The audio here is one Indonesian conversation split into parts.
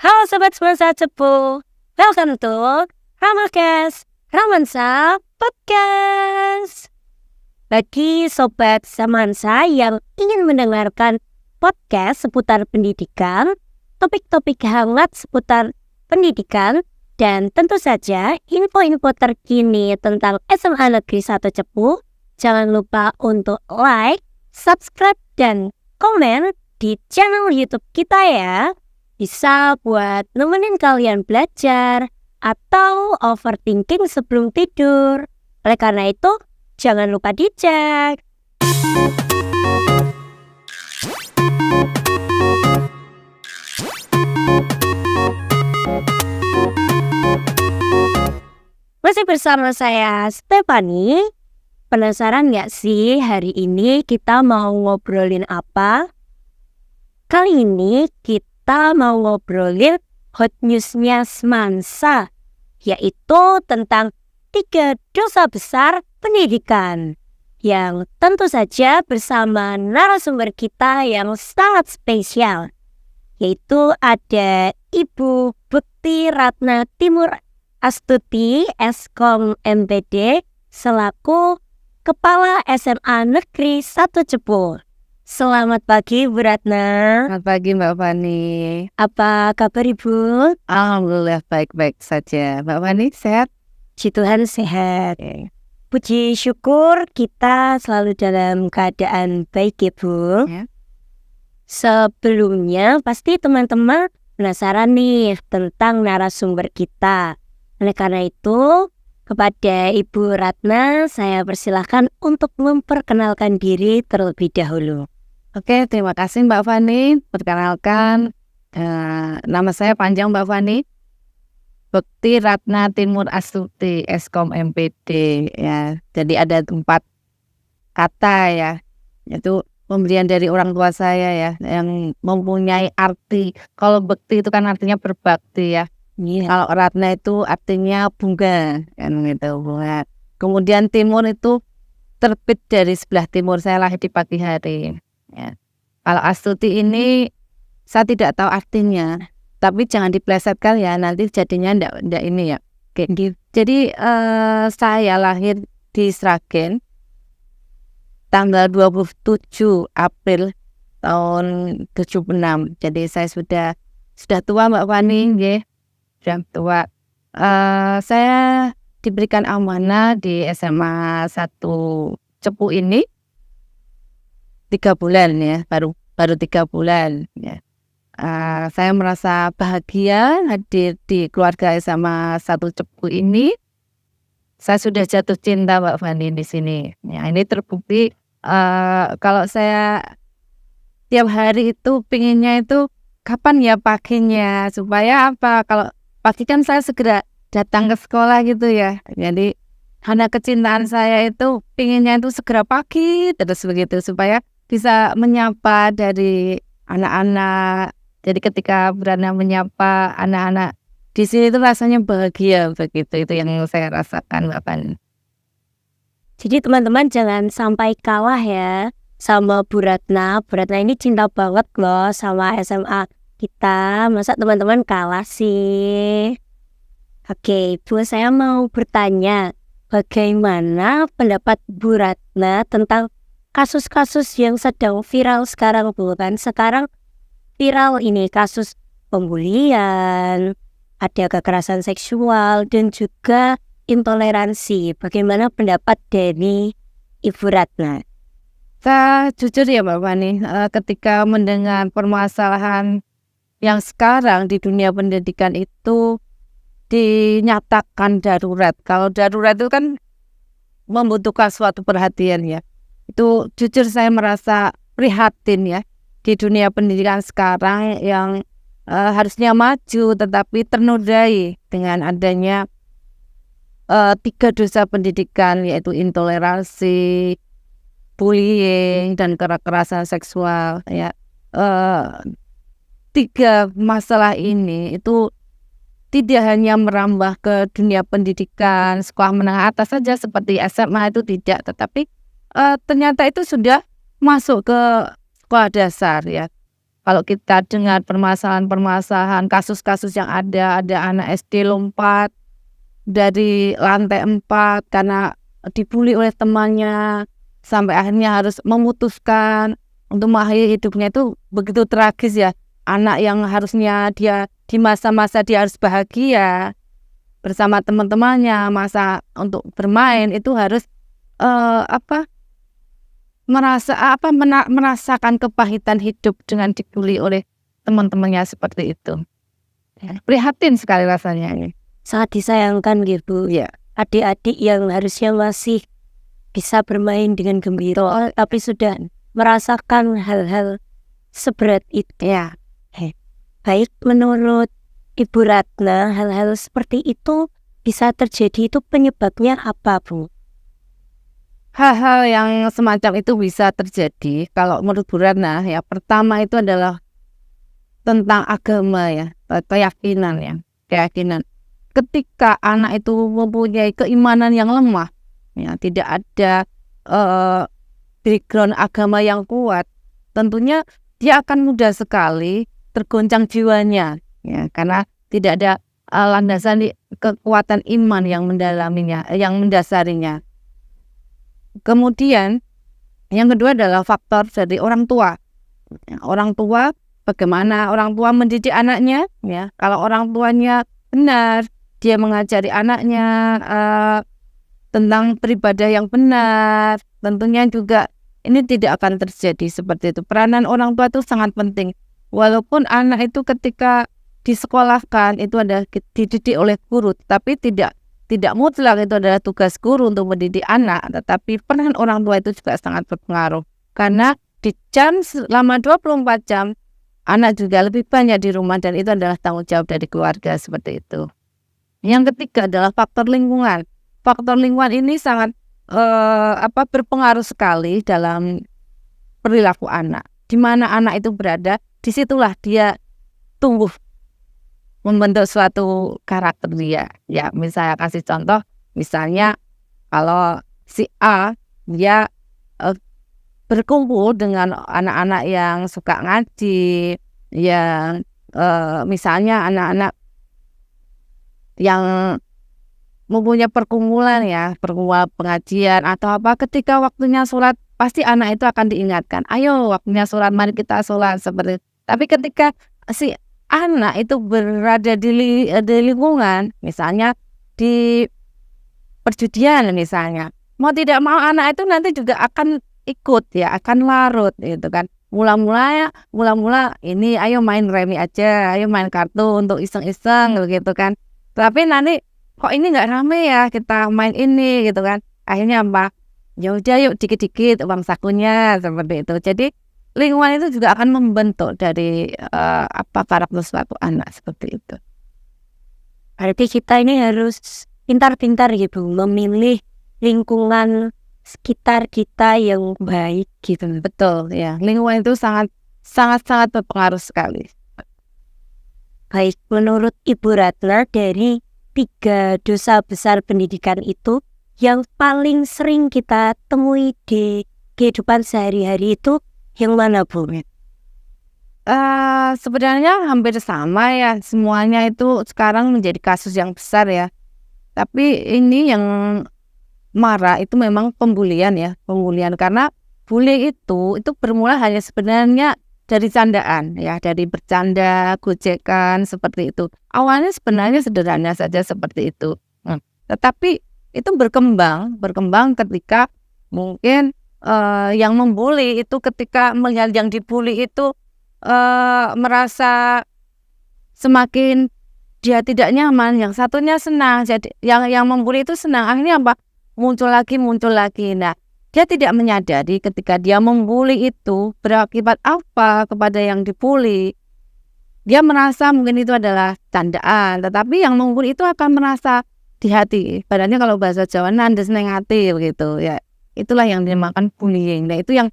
Halo Sobat Semansa Cepu, welcome to Ramakes Romansa Podcast. Bagi Sobat Semansa yang ingin mendengarkan podcast seputar pendidikan, topik-topik hangat seputar pendidikan, dan tentu saja info-info terkini tentang SMA Negeri 1 Cepu, jangan lupa untuk like, subscribe, dan komen di channel YouTube kita ya. Bisa buat nemenin kalian belajar atau overthinking sebelum tidur. Oleh karena itu, jangan lupa dicek. Masih bersama saya Stephanie. Penasaran gak sih hari ini kita mau ngobrolin apa? Kali ini kita mau ngobrolin hot newsnya Semansa, yaitu tentang 3 dosa besar pendidikan, yang tentu saja bersama narasumber kita yang sangat spesial, yaitu ada Ibu Bekti Ratna Timur Astuti, Eskom MPD, selaku Kepala SMA Negeri 1 Cepu. Selamat pagi Bu Ratna. Selamat pagi Mbak Fani. Apa kabar Ibu? Alhamdulillah baik-baik saja. Mbak Fani sehat? Puji Tuhan sehat. Puji syukur kita selalu dalam keadaan baik ya Bu. Ya. Sebelumnya pasti teman-teman penasaran nih tentang narasumber kita. Oleh karena itu, kepada Ibu Ratna saya persilahkan untuk memperkenalkan diri terlebih dahulu. Oke, terima kasih Mbak Fani. Perkenalkan, nama saya panjang Mbak Fani. Bekti Ratna Timur Astuti, Eskom MPD. Ya, jadi ada 4 kata ya, yaitu pemberian dari orang tua saya ya, yang mempunyai arti. Kalau bekti itu kan artinya berbakti ya. Kalau Ratna itu artinya bunga, kan gitu, bunga. Kemudian timur itu terbit dari sebelah timur, saya lahir di pagi hari. Ya. Kalau Astuti ini saya tidak tahu artinya, tapi jangan diplesetkan ya, nanti jadinya ndak ini ya. Oke. Jadi saya lahir di Sragen tanggal 27 April tahun 76. Jadi saya sudah tua Mbak Fani, nggih. Sudah tua. Saya diberikan amanah di SMA 1 Cepu ini 3 bulan ya, baru 3 bulan ya. Saya merasa bahagia hadir di keluarga SMA 1 Cepu ini. Saya sudah jatuh cinta Mbak Fani di sini. Ya, ini terbukti kalau saya tiap hari itu pinginnya itu kapan ya paginya, supaya apa? Kalau pagi kan saya segera datang ke sekolah gitu ya. Jadi karena kecintaan saya itu pinginnya itu segera pagi terus begitu, supaya bisa menyapa dari anak-anak. Jadi ketika berani menyapa anak-anak di sini itu rasanya bahagia begitu. Itu yang saya rasakan Mbak Fani. Jadi teman-teman jangan sampai kalah ya sama Bu Ratna. Bu Ratna ini cinta banget loh sama SMA kita. Masa teman-teman kalah sih? Oke, Bu, saya mau bertanya, bagaimana pendapat Bu Ratna tentang kasus-kasus yang sedang viral sekarang Bu? Kan sekarang viral ini kasus pembulian, ada kekerasan seksual, dan juga intoleransi. Bagaimana pendapat dari Ibu Ratna? Saya jujur ya Mbak Fani, ketika mendengar permasalahan yang sekarang di dunia pendidikan itu dinyatakan darurat. Kalau darurat itu kan membutuhkan suatu perhatian ya. Itu jujur saya merasa prihatin ya, di dunia pendidikan sekarang yang harusnya maju tetapi ternodai dengan adanya 3 dosa pendidikan, yaitu intoleransi, bullying, dan kekerasan seksual ya. 3 masalah ini itu tidak hanya merambah ke dunia pendidikan sekolah menengah atas saja seperti SMA itu tidak, tetapi ternyata itu sudah masuk ke sekolah dasar ya. Kalau kita dengar permasalahan-permasalahan, kasus-kasus yang ada anak SD lompat dari lantai 4 karena dibully oleh temannya, sampai akhirnya harus memutuskan untuk mengakhiri hidupnya, itu begitu tragis ya. Anak yang harusnya dia di masa-masa dia harus bahagia bersama teman-temannya, masa untuk bermain, itu harus merasakan kepahitan hidup dengan dibully oleh teman-temannya seperti itu. Prihatin sekali rasanya ini. Sangat disayangkan gitu. Ya. Adik-adik yang harusnya masih bisa bermain dengan gembira, tapi sudah merasakan hal-hal seberat itu. Ya. Baik, menurut Ibu Ratna, hal-hal seperti itu bisa terjadi, itu penyebabnya apa, Bu? Hal-hal yang semacam itu bisa terjadi kalau menurut Bu Ratna ya, pertama itu adalah tentang agama ya, keyakinan. Ketika anak itu mempunyai keimanan yang lemah ya, tidak ada background agama yang kuat, tentunya dia akan mudah sekali tergoncang jiwanya ya, karena tidak ada landasan kekuatan iman yang mendalaminya, yang mendasarinya. Kemudian yang kedua adalah faktor dari orang tua. Orang tua, bagaimana orang tua mendidik anaknya ya. Kalau orang tuanya benar, dia mengajari anaknya tentang beribadah yang benar, tentunya juga ini tidak akan terjadi seperti itu. Peranan orang tua itu sangat penting. Walaupun anak itu ketika disekolahkan itu ada dididik oleh guru, tapi tidak mutlak itu adalah tugas guru untuk mendidik anak, tetapi peran orang tua itu juga sangat berpengaruh. Karena di jam selama 24 jam, anak juga lebih banyak di rumah, dan itu adalah tanggung jawab dari keluarga seperti itu. Yang ketiga adalah faktor lingkungan. Faktor lingkungan ini sangat berpengaruh sekali dalam perilaku anak. Di mana anak itu berada, disitulah dia tumbuh membentuk suatu karakter dia. Ya, misalnya kasih contoh, misalnya kalau si A dia berkumpul dengan anak-anak yang suka ngaji, yang misalnya anak-anak yang mempunyai perkumpulan pengajian atau apa, ketika waktunya sholat pasti anak itu akan diingatkan, ayo waktunya sholat, mari kita sholat seperti itu. Tapi ketika si anak itu berada di lingkungan, misalnya di perjudian misalnya, mau tidak mau anak itu nanti juga akan ikut ya, akan larut gitu kan. Mula-mula ini ayo main remi aja, ayo main kartu untuk iseng-iseng gitu kan. Tapi nanti kok ini nggak rame ya, kita main ini gitu kan. Akhirnya apa? Ya udah yuk dikit-dikit uang sakunya seperti itu. Jadi lingkungan itu juga akan membentuk dari karakter suatu anak seperti itu. Berarti kita ini harus pintar-pintar gitu memilih lingkungan sekitar kita yang baik gitu. Betul ya, lingkungan itu sangat berpengaruh sekali. Baik, menurut Ibu Ratna, dari 3 dosa besar pendidikan itu yang paling sering kita temui di kehidupan sehari-hari itu yang mana, Bu? Sebenarnya hampir sama ya, semuanya itu sekarang menjadi kasus yang besar ya. Tapi ini yang marah itu memang pembulian karena bully itu bermula hanya sebenarnya dari candaan ya, dari bercanda, gojekan seperti itu. Awalnya sebenarnya sederhana saja seperti itu. Tetapi itu berkembang ketika mungkin yang membuli itu ketika melihat yang dibully itu merasa semakin dia tidak nyaman, yang satunya senang, jadi yang membuli itu senang, akhirnya apa? Muncul lagi. Nah, dia tidak menyadari ketika dia membuli itu berakibat apa kepada yang dibuli. Dia merasa mungkin itu adalah candaan, tetapi yang membuli itu akan merasa di hati. Padahal kalau bahasa Jawa nandes neng hati gitu ya. Itulah yang dinamakan bullying. Nah, itu yang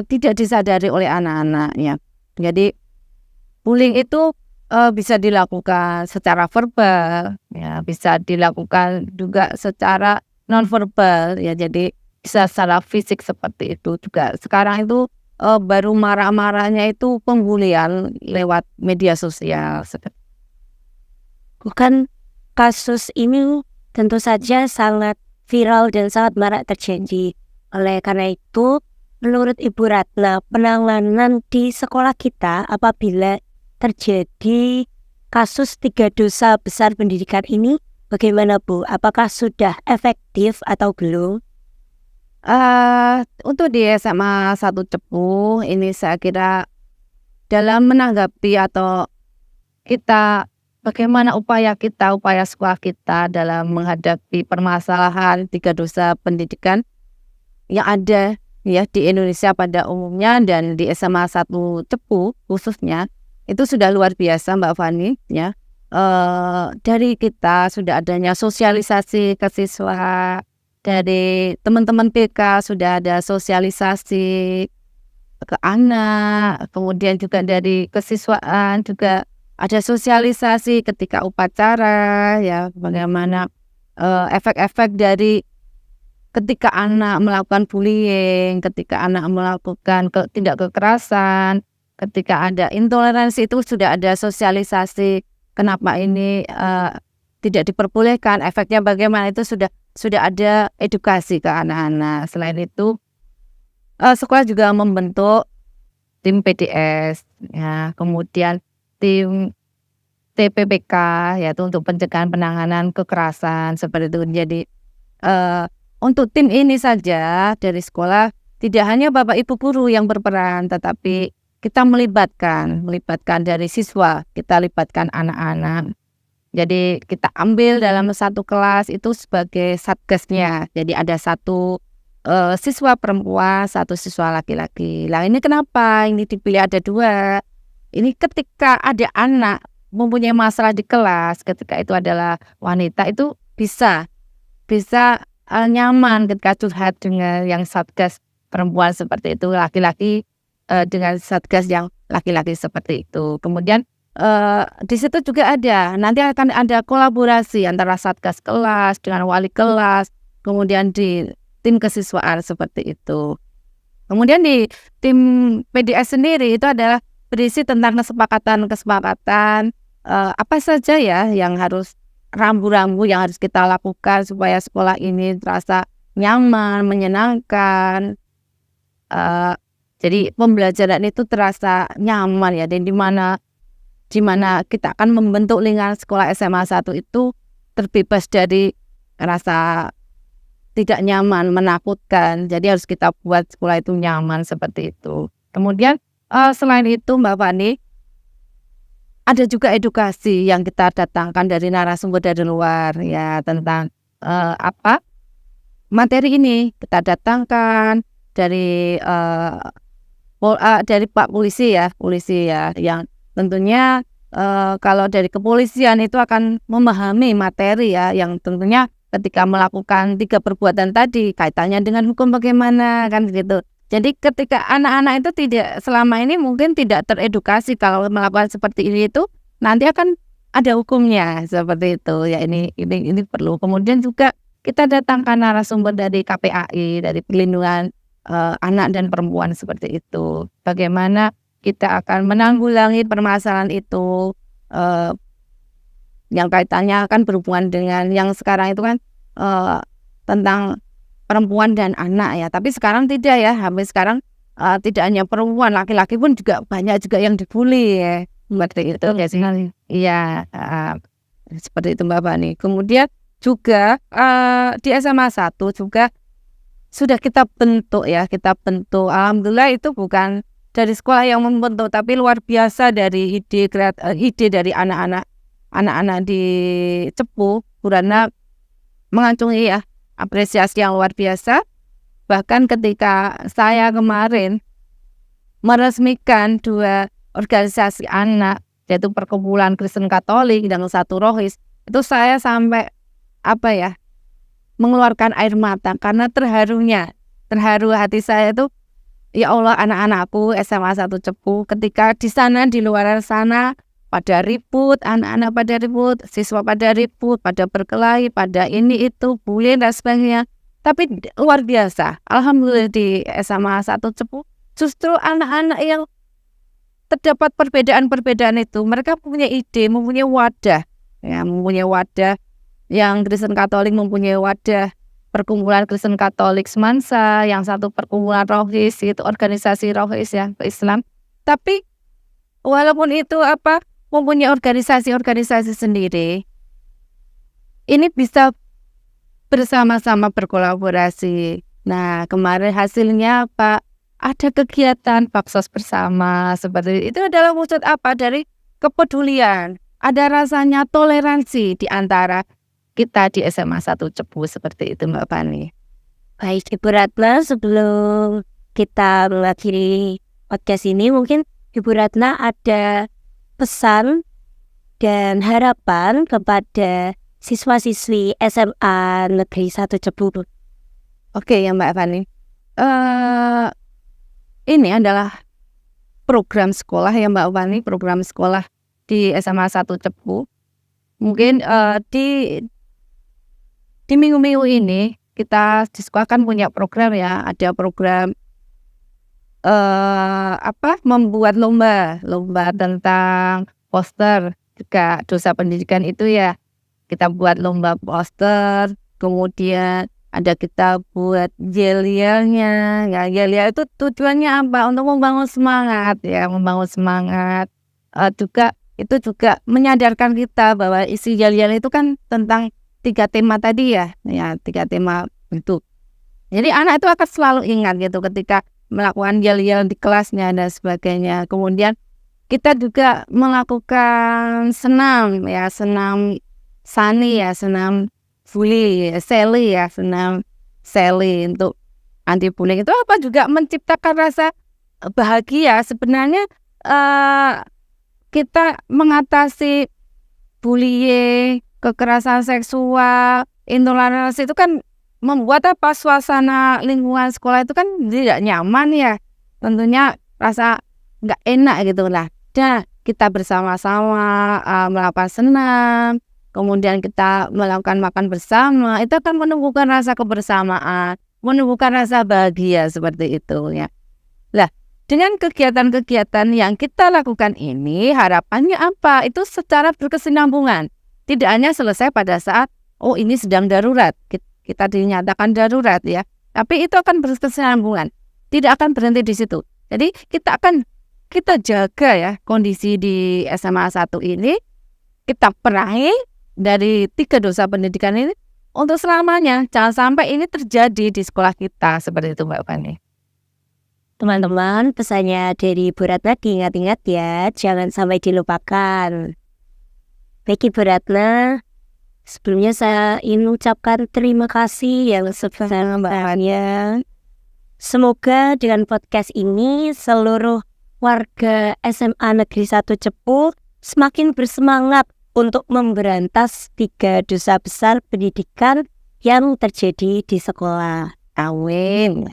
tidak disadari oleh anak-anak ya. Jadi bullying itu bisa dilakukan secara verbal ya, bisa dilakukan juga secara non verbal ya. Jadi bisa secara fisik seperti itu juga. Sekarang itu baru marah-marahnya itu pembulian lewat media sosial. Bukan kasus ini tentu saja sangat viral dan sangat marak terjadi. Oleh karena itu, menurut Ibu Ratna, penanganan di sekolah kita apabila terjadi kasus 3 dosa besar pendidikan ini bagaimana Bu? Apakah sudah efektif atau belum? Untuk di SMA 1 Cepu ini saya kira dalam menanggapi atau kita bagaimana upaya sekolah kita dalam menghadapi permasalahan 3 dosa pendidikan yang ada ya di Indonesia pada umumnya dan di SMA 1 Cepu khususnya itu sudah luar biasa Mbak Fani ya. Dari kita sudah adanya sosialisasi ke siswa, dari teman-teman PK sudah ada sosialisasi ke anak, kemudian juga dari kesiswaan juga ada sosialisasi ketika upacara ya, bagaimana efek-efek dari ketika anak melakukan bullying, ketika anak melakukan tindak kekerasan, ketika ada intoleransi itu sudah ada sosialisasi kenapa ini tidak diperbolehkan, efeknya bagaimana itu sudah ada edukasi ke anak-anak. Selain itu sekolah juga membentuk tim PDS ya, kemudian tim TPPK yaitu untuk pencegahan penanganan kekerasan seperti itu. Jadi untuk tim ini saja dari sekolah tidak hanya Bapak Ibu guru yang berperan, tetapi kita melibatkan dari siswa, kita libatkan anak-anak. Jadi kita ambil dalam satu kelas itu sebagai satgasnya. Jadi ada satu siswa perempuan, satu siswa laki-laki. Nah ini kenapa ini dipilih ada 2? Ini ketika ada anak mempunyai masalah di kelas, ketika itu adalah wanita itu bisa nyaman ketika curhat dengan yang satgas perempuan seperti itu, laki-laki dengan satgas yang laki-laki seperti itu. Kemudian di situ juga nanti akan ada kolaborasi antara satgas kelas dengan wali kelas, kemudian di tim kesiswaan seperti itu. Kemudian di tim PDS sendiri itu adalah berisi tentang kesepakatan apa saja ya yang harus rambu-rambu yang harus kita lakukan supaya sekolah ini terasa nyaman, menyenangkan. Jadi pembelajaran itu terasa nyaman ya, dan di mana kita akan membentuk lingkungan sekolah SMA 1 itu terbebas dari rasa tidak nyaman, menakutkan. Jadi harus kita buat sekolah itu nyaman seperti itu. Kemudian selain itu Mbak Fani, ada juga edukasi yang kita datangkan dari narasumber dari luar ya tentang materi ini kita datangkan dari Pak polisi ya yang tentunya kalau dari kepolisian itu akan memahami materi ya yang tentunya ketika melakukan 3 perbuatan tadi kaitannya dengan hukum bagaimana kan gitu. Jadi ketika anak-anak itu selama ini mungkin tidak teredukasi kalau melakukan seperti ini itu nanti akan ada hukumnya seperti itu ya, ini perlu. Kemudian juga kita datangkan narasumber dari KPAI, dari perlindungan anak dan perempuan seperti itu. Bagaimana kita akan menanggulangi permasalahan itu yang kaitannya akan berhubungan dengan yang sekarang itu kan tentang perempuan dan anak ya. Tapi sekarang tidak ya, hampir sekarang tidak hanya perempuan, laki-laki pun juga banyak juga yang dibully ya. Seperti itu ya sih. Iya, seperti itu Mbak Fani. Kemudian juga di SMA 1 juga sudah kita bentuk. Alhamdulillah itu bukan dari sekolah yang membentuk, tapi luar biasa dari ide dari anak-anak di Cepu, karena mengacungi ya apresiasi yang luar biasa. Bahkan ketika saya kemarin meresmikan 2 organisasi anak, yaitu Perkumpulan Kristen Katolik dan Satu Rohis, itu saya sampai mengeluarkan air mata karena terharu hati saya itu, ya Allah, anak-anakku SMA 1 Cepu ketika di sana, di luar sana pada ribut, anak-anak pada ribut, siswa pada ribut, pada berkelahi, pada ini itu bullying dan sebagainya. Tapi luar biasa, alhamdulillah di SMA 1 Cepu justru anak-anak yang terdapat perbedaan-perbedaan itu, mereka punya ide, mempunyai wadah, ya, mempunyai wadah. Yang Kristen Katolik mempunyai wadah perkumpulan Kristen Katolik Semansa, yang satu perkumpulan Rohis, itu organisasi Rohis ya, ke Islam. Tapi walaupun itu mempunyai organisasi-organisasi sendiri, ini bisa bersama-sama berkolaborasi. Nah, kemarin hasilnya apa? Ada kegiatan baksos bersama seperti itu adalah wujud dari kepedulian. Ada rasanya toleransi di antara kita di SMA 1 Cepu seperti itu Mbak Fani. Baik Ibu Ratna, sebelum kita mengakhiri podcast ini, mungkin Ibu Ratna ada pesan dan harapan kepada siswa-siswi SMA Negeri 1 Cepu. Oke ya Mbak Fani. Ini adalah program sekolah ya Mbak Fani, program sekolah di SMA 1 Cepu. Mungkin di minggu-minggu ini kita di sekolah kan punya program ya, ada program membuat lomba tentang poster juga dosa pendidikan itu ya. Kita buat lomba poster, kemudian ada kita buat yel-yelnya. Ya, yel-yel itu tujuannya apa? Untuk membangun semangat ya, juga itu juga menyadarkan kita bahwa isi yel-yel itu kan tentang 3 tema tadi ya, 3 tema itu. Jadi anak itu akan selalu ingat gitu ketika melakukan yel-yel di kelasnya dan sebagainya. Kemudian kita juga melakukan senam ya, senam sani ya, senam bully, senam seli untuk anti bullying. Itu juga menciptakan rasa bahagia. Sebenarnya kita mengatasi bullying, kekerasan seksual, intoleransi itu kan membuat suasana lingkungan sekolah itu kan tidak nyaman ya. Tentunya rasa nggak enak gitu lah. Dan kita bersama-sama melakukan senam, kemudian kita melakukan makan bersama, itu akan menumbuhkan rasa kebersamaan, menumbuhkan rasa bahagia seperti itu ya. Lah, dengan kegiatan-kegiatan yang kita lakukan ini, harapannya apa? Itu secara berkesinambungan. Tidak hanya selesai pada saat, ini sedang darurat, kita dinyatakan darurat ya. Tapi itu akan berkesinambungan, tidak akan berhenti di situ. Jadi kita jaga ya kondisi di SMA 1 ini, kita perangi dari 3 dosa pendidikan ini untuk selamanya. Jangan sampai ini terjadi di sekolah kita, seperti itu Mbak Fani. Teman-teman, pesannya dari Bu Ratna diingat-ingat ya, jangan sampai dilupakan. Baik Ibu Ratna, sebelumnya saya ingin ucapkan terima kasih yang sebesar-besarnya. Semoga dengan podcast ini seluruh warga SMA Negeri 1 Cepu semakin bersemangat untuk memberantas 3 dosa besar pendidikan yang terjadi di sekolah. Amin.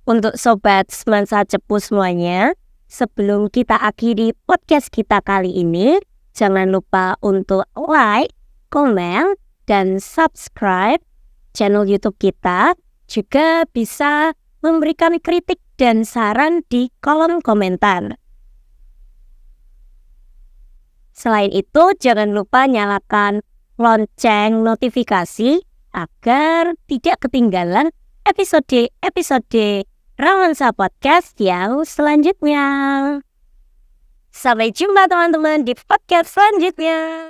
Untuk Sobat Semansa Cepu semuanya, sebelum kita akhiri podcast kita kali ini, jangan lupa untuk like, komen, dan subscribe channel YouTube kita. Juga bisa memberikan kritik dan saran di kolom komentar. Selain itu, jangan lupa nyalakan lonceng notifikasi agar tidak ketinggalan episode-episode Rawansa Podcast yang selanjutnya. Sampai jumpa teman-teman di podcast selanjutnya.